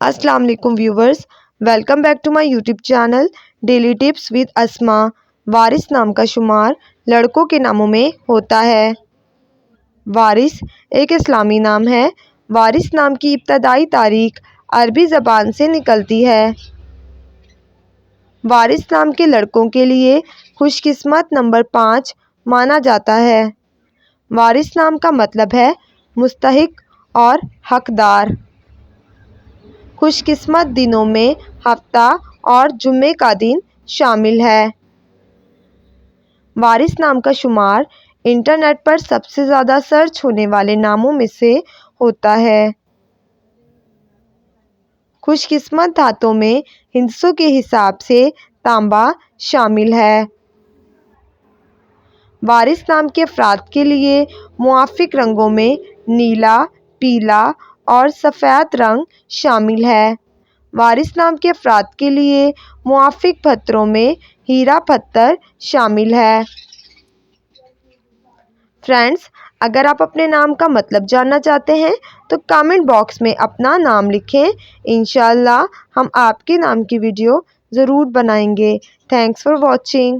السلام علیکم viewers, welcome back to my YouTube channel daily tips with Asma. وارث نام کا شمار لڑکوں کے ناموں میں ہوتا ہے۔ وارث ایک اسلامی نام ہے۔ وارث نام کی ابتدائی تاریخ عربی زبان سے نکلتی ہے۔ وارث نام کے لڑکوں کے لیے خوش قسمت نمبر 5 مانا جاتا ہے۔ وارث نام کا مطلب ہے مستحق اور حقدار۔ خوش قسمت دنوں میں ہفتہ اور جمعے کا دن شامل ہے۔ وارث نام کا شمار انٹرنیٹ پر سب سے زیادہ سرچ ہونے والے ناموں میں سے ہوتا ہے۔ خوش قسمت دھاتوں میں ہندسوں کے حساب سے تانبا شامل ہے۔ وارث نام کے افراد کے لیے موافق رنگوں میں نیلا، پیلا اور سفید رنگ شامل ہے۔ وارث نام کے افراد کے لیے موافق پتھروں میں ہیرا پتھر شامل ہے۔ فرینڈز، اگر آپ اپنے نام کا مطلب جاننا چاہتے ہیں تو کامنٹ باکس میں اپنا نام لکھیں۔ انشاءاللہ ہم آپ کے نام کی ویڈیو ضرور بنائیں گے۔ Thanks for watching.